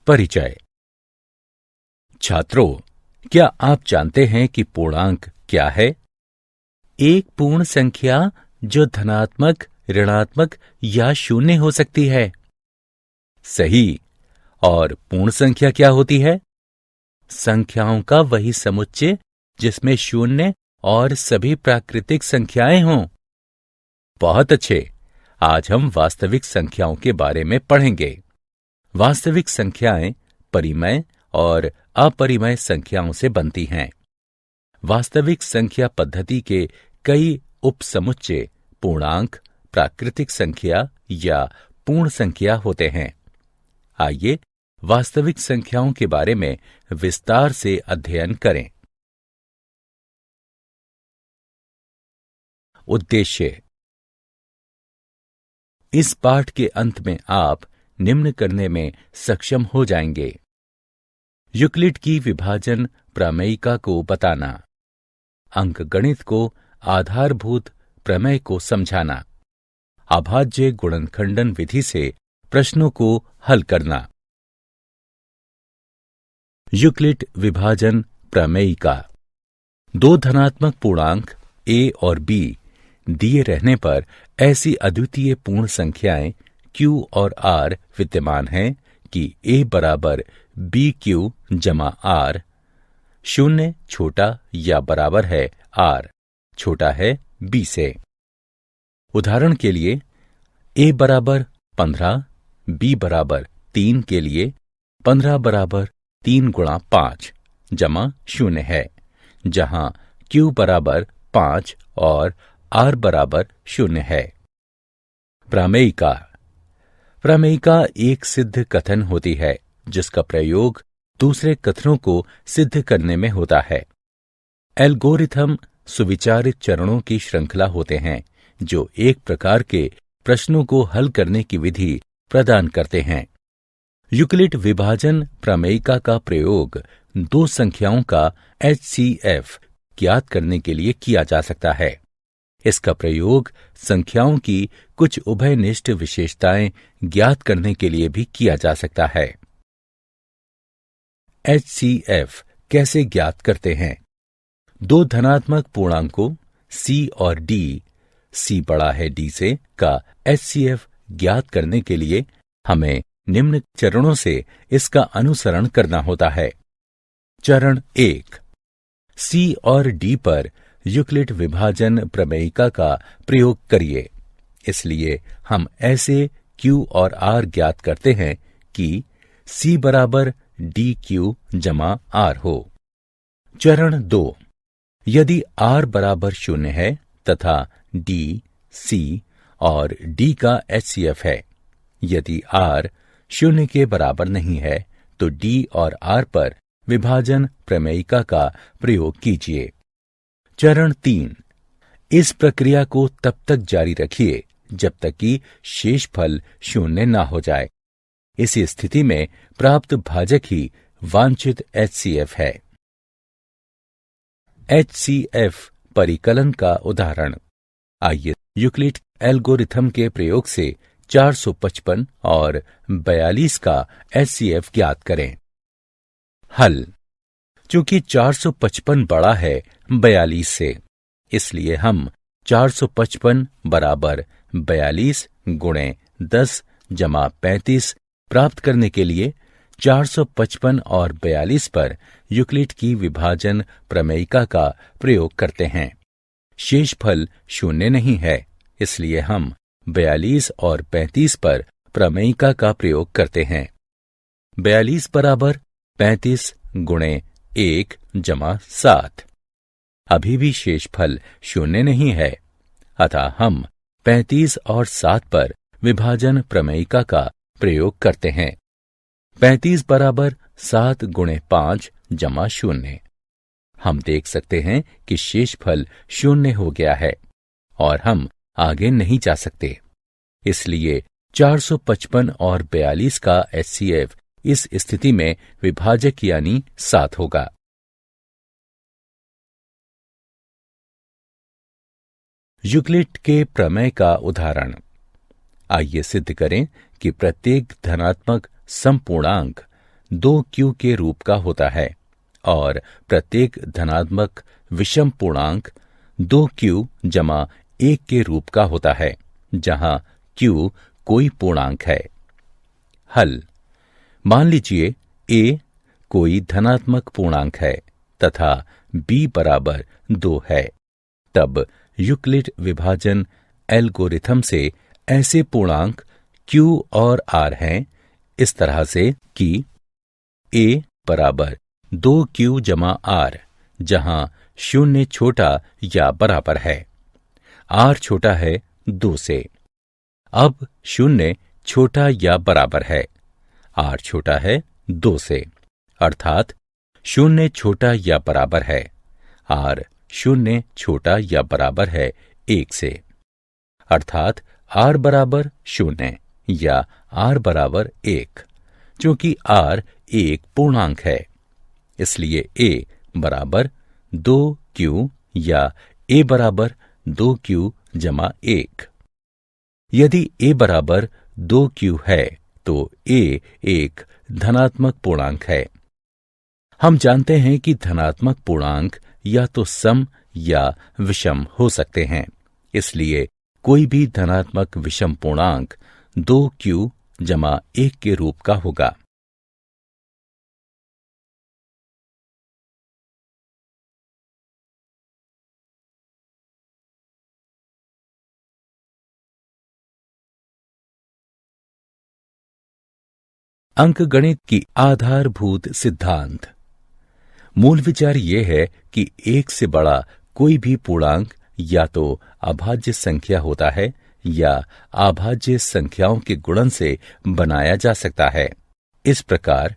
परिचय। छात्रों, क्या आप जानते हैं कि पूर्णांक क्या है? एक पूर्ण संख्या जो धनात्मक, ऋणात्मक या शून्य हो सकती है। सही। और पूर्ण संख्या क्या होती है? संख्याओं का वही समुच्चय जिसमें शून्य और सभी प्राकृतिक संख्याएं हों। बहुत अच्छे। आज हम वास्तविक संख्याओं के बारे में पढ़ेंगे। वास्तविक संख्याएं परिमेय और अपरिमेय संख्याओं से बनती हैं। वास्तविक संख्या पद्धति के कई उपसमुच्चय पूर्णांक, प्राकृतिक संख्या या पूर्ण संख्या होते हैं। आइए वास्तविक संख्याओं के बारे में विस्तार से अध्ययन करें। उद्देश्य। इस पाठ के अंत में आप निम्न करने में सक्षम हो जाएंगे। यूक्लिड की विभाजन प्रमेयिका को बताना, अंकगणित को आधारभूत प्रमेय को समझाना, अभाज्य गुणनखंडन विधि से प्रश्नों को हल करना। यूक्लिड विभाजन प्रमेयिका। दो धनात्मक पूर्णांक a और b दिए रहने पर ऐसी अद्वितीय पूर्ण संख्याएं q और r विद्यमान हैं कि a बराबर bq जमा r, शून्य छोटा या बराबर है r, छोटा है b से। उदाहरण के लिए a बराबर 15, b बराबर 3 के लिए 15 बराबर 3 गुणा 5 जमा शून्य है, जहां q बराबर 5 और r बराबर शून्य है। प्रमेयिका। प्रमेयिका एक सिद्ध कथन होती है जिसका प्रयोग दूसरे कथनों को सिद्ध करने में होता है। एल्गोरिथम सुविचारित चरणों की श्रृंखला होते हैं जो एक प्रकार के प्रश्नों को हल करने की विधि प्रदान करते हैं। यूक्लिड विभाजन प्रमेयिका का प्रयोग दो संख्याओं का HCF ज्ञात करने के लिए किया जा सकता है। इसका प्रयोग संख्याओं की कुछ उभयनिष्ठ विशेषताएं ज्ञात करने के लिए भी किया जा सकता है। HCF कैसे ज्ञात करते हैं? दो धनात्मक पूर्णांकों C और D, C बड़ा है D से, का HCF ज्ञात करने के लिए हमें निम्न चरणों से इसका अनुसरण करना होता है। चरण 1। C और D पर यूक्लिड विभाजन प्रमेयिका का प्रयोग करिए। इसलिए हम ऐसे Q और R ज्ञात करते हैं कि C बराबर DQ जमा R हो। चरण 2। यदि R बराबर शून्य है तथा D, C और D का HCF है। यदि R शून्य के बराबर नहीं है तो D और R पर विभाजन प्रमेयिका का प्रयोग कीजिए। चरण 3। इस प्रक्रिया को तब तक जारी रखिए जब तक कि शेषफल शून्य ना हो जाए। इसी स्थिति में प्राप्त भाजक ही वांछित HCF है। HCF परिकलन का उदाहरण। आइए यूक्लिड एल्गोरिथम के प्रयोग से 455 और 42 का HCF ज्ञात करें। हल। चूंकि 455 बड़ा है 42 से, इसलिए हम 455 बराबर 42 गुणे 10 जमा 35 प्राप्त करने के लिए 455 और 42 पर यूक्लिड की विभाजन प्रमेयिका का प्रयोग करते हैं। शेषफल शून्य नहीं है, इसलिए हम 42 और 35 पर प्रमेयिका का प्रयोग करते हैं। 42 बराबर 35 गुणे 1 जमा 7। अभी भी शेषफल शून्य नहीं है, अतः हम 35 और 7 पर विभाजन प्रमेयिका का प्रयोग करते हैं। 35 बराबर 7 गुणे 5 जमा 0। हम देख सकते हैं कि शेषफल शून्य हो गया है और हम आगे नहीं जा सकते। इसलिए 455 और 42 का HCF इस स्थिति में विभाजक यानी 7 होगा। यूक्लिड के प्रमेय का उदाहरण। आइए सिद्ध करें कि प्रत्येक धनात्मक समपूर्णांक 2q के रूप का होता है और प्रत्येक धनात्मक विषम पूर्णांक 2q जमा 1 के रूप का होता है, जहां q कोई पूर्णांक है। हल। मान लीजिए a कोई धनात्मक पूर्णांक है तथा b बराबर 2 है। तब यूक्लिड विभाजन एल्गोरिथम से ऐसे पूर्णांक q और r हैं इस तरह से कि a बराबर 2q जमा r, जहां 0 छोटा या बराबर है, r छोटा है 2 से। अब 0 छोटा या बराबर है, r छोटा है 2 से, अर्थात 0 छोटा या बराबर है, r 0 छोटा या बराबर है 1 से, अर्थात r बराबर 0 या r बराबर 1। चूंकि r एक पूर्णांक है, इसलिए a बराबर 2q या a बराबर 2q जमा 1। यदि a बराबर 2q है तो a एक धनात्मक पूर्णांक है। हम जानते हैं कि धनात्मक पूर्णांक या तो सम या विषम हो सकते हैं, इसलिए कोई भी धनात्मक विषम पूर्णांक 2q जमा 1 के रूप का होगा। अंकगणित की आधारभूत सिद्धांत। मूल विचार यह है कि 1 से बड़ा कोई भी पूर्णांक या तो अभाज्य संख्या होता है या अभाज्य संख्याओं के गुणन से बनाया जा सकता है। इस प्रकार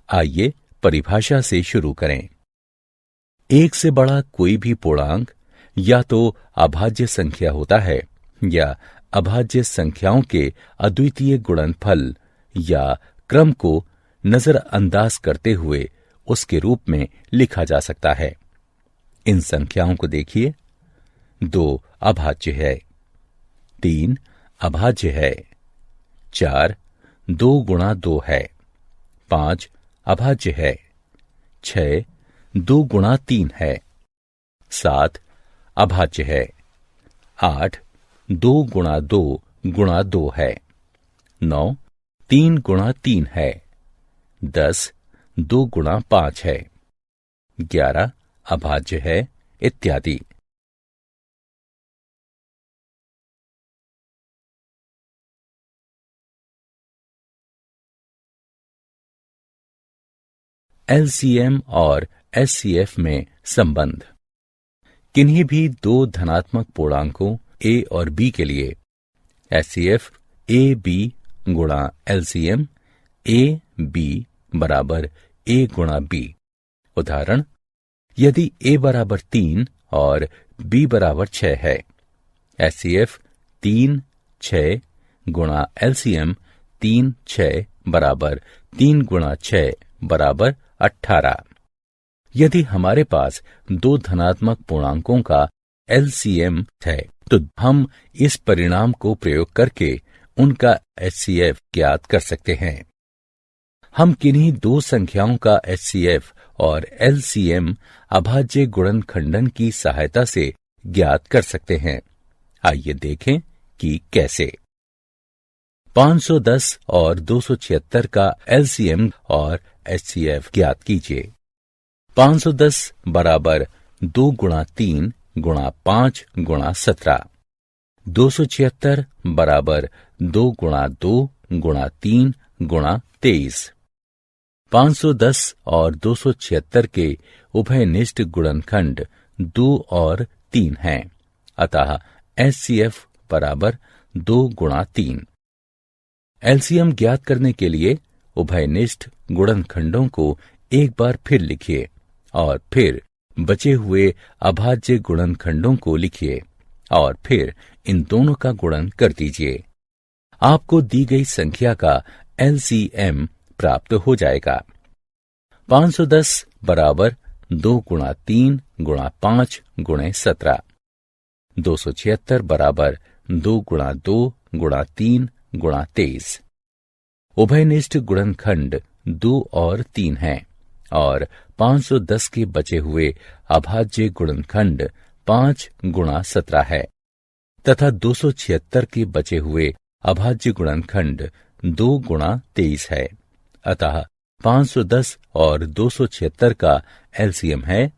आइए परिभाषा से शुरू करें। 1 से बड़ा कोई भी पूर्णांक या तो अभाज्य संख्या होता है या अभाज्य संख्याओं के अद्वितीय गुणनफल या क्रम को नजरअंदाज करते हुए उसके रूप में लिखा जा सकता है। इन संख्याओं को देखिए। 2 अभाज्य है, 3 अभाज्य है, 4 2 गुणा 2 है, 5 अभाज्य है, 6 2 गुणा 3 है, 7 अभाज्य है, 8 2 गुणा 2 गुणा 2 है, 9 3 गुणा 3 है, 10 2 गुणा 5 है, 11 अभाज्य है, इत्यादि। एलसीएम और एचसीएफ में संबंध। किन्हीं भी 2 धनात्मक पूर्णांकों a और b के लिए एचसीएफ a b गुणा एलसीएम a b बराबर a गुणा b। उदाहरण, यदि a बराबर 3 और b बराबर 6 है, एचसीएफ 3 6 गुणा एलसीएम 3 6 बराबर 3 गुणा 6 बराबर 18। यदि हमारे पास 2 धनात्मक पूर्णांकों का एलसीएम है तो हम इस परिणाम को प्रयोग करके उनका एचसीएफ ज्ञात कर सकते हैं। हम किन्हीं 2 संख्याओं का एचसीएफ और एलसीएम अभाज्य गुणनखंडन की सहायता से ज्ञात कर सकते हैं। आइए देखें कि कैसे। 510 और 276 का एलसीएम और एचसीएफ ज्ञात कीजिए। 510 बराबर 2 गुणा 3 गुणा 5 गुणा 17। 276 बराबर 2 गुणा 2 गुणा 3 गुणा 23। 510 और 276 के उभयनिष्ठ गुणनखंड 2 और 3 हैं, अतः एचसीएफ बराबर 2 गुणा 3। एलसीएम ज्ञात करने के लिए उभयनिष्ठ गुणनखंडों को एक बार फिर लिखिए और फिर बचे हुए अभाज्य गुणनखंडों को लिखिए और फिर इन दोनों का गुणन कर दीजिए। आपको दी गई संख्या का एलसीएम प्राप्त हो जाएगा। 510 बराबर 2 गुणा 3 गुणा 5 गुणे 17। 276 बराबर 2 गुणा 2 गुणा 3 गुणा 23। उभयनिष्ठ गुणनखंड 2 और 3 हैं और 510 के बचे हुए अभाज्य गुणनखंड 5 गुणा 17 है तथा 276 के बचे हुए अभाज्य गुणनखंड 2 गुणा 23 है। अतः 510 और 276 का एलसीएम है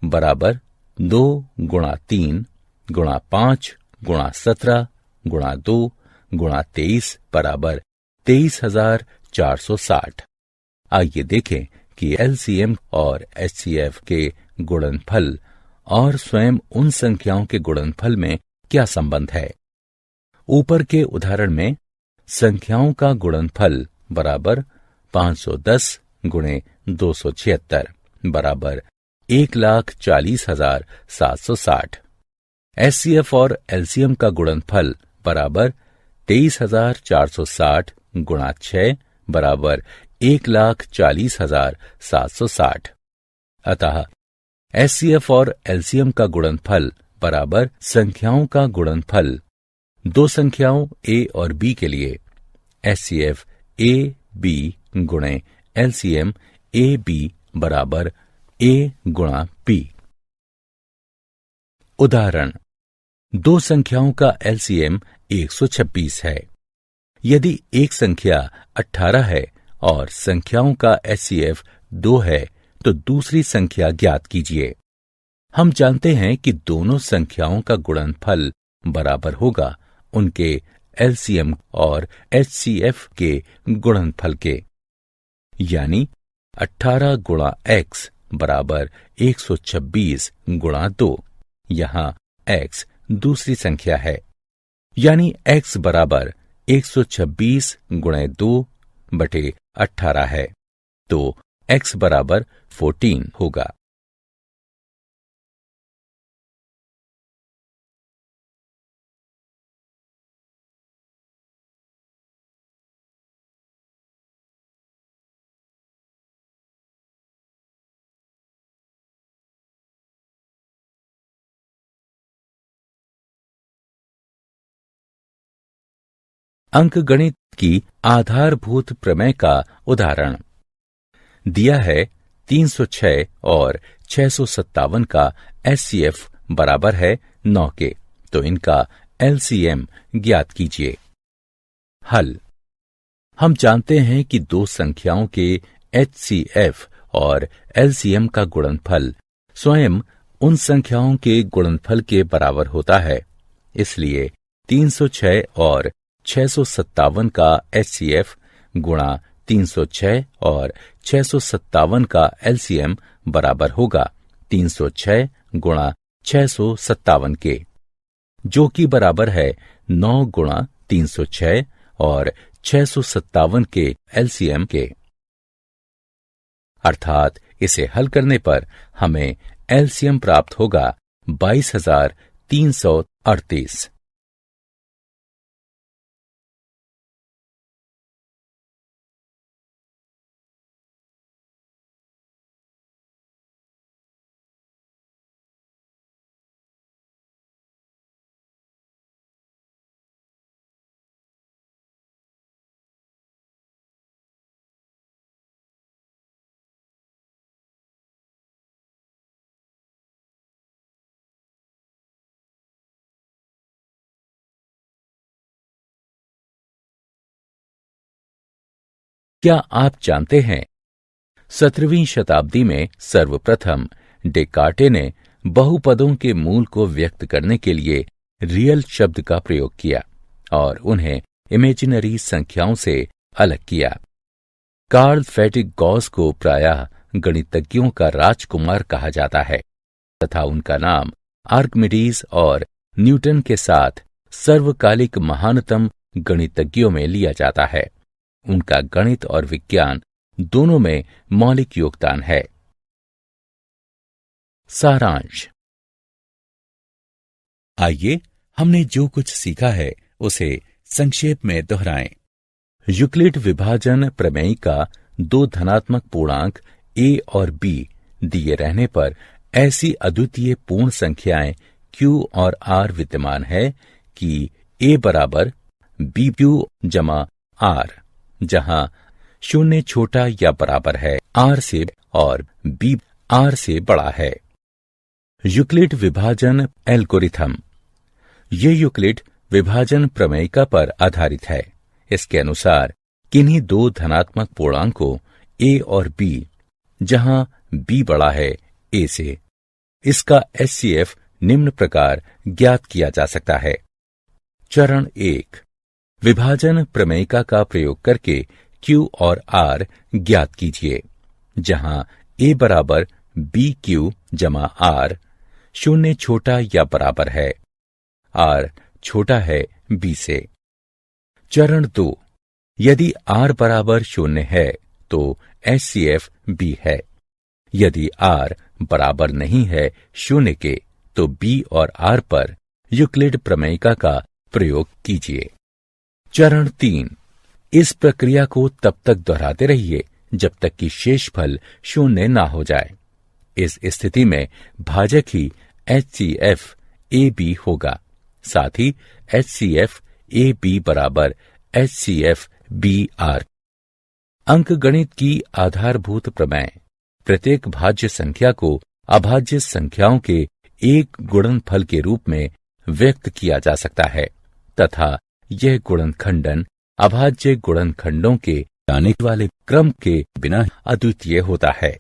बराबर 2 गुणा 3 गुणा 5 गुणा 17 गुणा 2 गुणा 23 बराबर 23,460। आइए देखें कि एलसीएम और एचसीएफ के गुणनफल और स्वयं उन संख्याओं के गुणनफल में क्या संबंध है। ऊपर के उदाहरण में संख्याओं का गुणनफल बराबर 510 गुणे 276 बराबर 1,40,760। एचसीएफ और एलसीएम का गुणनफल बराबर 23,460 गुणा 6 बराबर 1,40,760। अतः एचसीएफ और एलसीएम का गुणनफल बराबर संख्याओं का गुणनफल दो संख्याओं ए और बी के लिए एचसीएफ ए बी गुणे एलसीएम ए बी बराबर ए गुणा बी। उदाहरण, दो संख्याओं का एलसीएम 126 है। यदि एक संख्या 18 है और संख्याओं का एचसीएफ 2 है तो दूसरी संख्या ज्ञात कीजिए। हम जानते हैं कि दोनों संख्याओं का गुणनफल बराबर होगा उनके एलसीएम और एचसीएफ के गुणनफल के, यानी 18 गुणा x बराबर 126 गुणा 2। यहां x दूसरी संख्या है, यानी x बराबर 126 गुणे 2 बटे 18 है, तो x बराबर 14 होगा। अंकगणित की आधारभूत प्रमेय का उदाहरण दिया है। 306 और 657 का एचसीएफ बराबर है 9 के, तो इनका एलसीएम ज्ञात कीजिए। हल, हम जानते हैं कि दो संख्याओं के एचसीएफ और एलसीएम का गुणनफल स्वयं उन संख्याओं के गुणनफल के बराबर होता है। इसलिए 306 और 657 का एचसीएफ गुणा 306 और 657 का एलसीएम बराबर होगा 306 गुणा 657 के, जो कि बराबर है 9 गुणा 306 और 657 के एलसीएम के। अर्थात इसे हल करने पर हमें एलसीएम प्राप्त होगा 22,338। क्या आप जानते हैं 17वीं शताब्दी में सर्वप्रथम डेकार्टे ने बहुपदों के मूल को व्यक्त करने के लिए रियल शब्द का प्रयोग किया और उन्हें इमेजिनरी संख्याओं से अलग किया। कार्ल फ्रेडरिक गॉस को प्रायः गणितज्ञों का राजकुमार कहा जाता है तथा उनका नाम आर्किमिडीज और न्यूटन के साथ सर्वकालिक महानतम गणितज्ञों में लिया जाता है। उनका गणित और विज्ञान दोनों में मौलिक योगदान है। सारांश, आइए हमने जो कुछ सीखा है उसे संक्षेप में दोहराएं। यूक्लिड विभाजन प्रमेय का दो धनात्मक पूर्णांक ए और बी दिए रहने पर ऐसी अद्वितीय पूर्ण संख्याएं Q और R विद्यमान है कि A बराबर BQ जमा R, जहां शून्य छोटा या बराबर है R से और B R से बड़ा है। यूक्लिड विभाजन एल्गोरिथम। ये यूक्लिड विभाजन प्रमेयिका पर आधारित है। इसके अनुसार किन्हीं दो धनात्मक पूर्णांकों A और B, जहां B बड़ा है A से, इसका HCF निम्न प्रकार ज्ञात किया जा सकता है। चरण 1, विभाजन प्रमेयिका का प्रयोग करके Q और R ज्ञात कीजिए, जहां A बराबर BQ जमा R, शून्य छोटा या बराबर है, R छोटा है B से। चरण 2, यदि R बराबर शून्य है तो HCF B है। यदि R बराबर नहीं है शून्य के तो B और R पर यूक्लिड प्रमेयिका का प्रयोग कीजिए। चरण 3, इस प्रक्रिया को तब तक दोहराते रहिए जब तक कि शेषफल शून्य ना हो जाए। इस स्थिति में भाजक ही HCF AB होगा। साथ ही HCF AB बराबर HCF BR। अंकगणित की आधारभूत प्रमेय प्रत्येक भाज्य संख्या को अभाज्य संख्याओं के एक गुणनफल के रूप में व्यक्त किया जा सकता है तथा यह गुणनखंडन अभाज्य गुणनखंडों के आने वाले क्रम के बिना अद्वितीय होता है।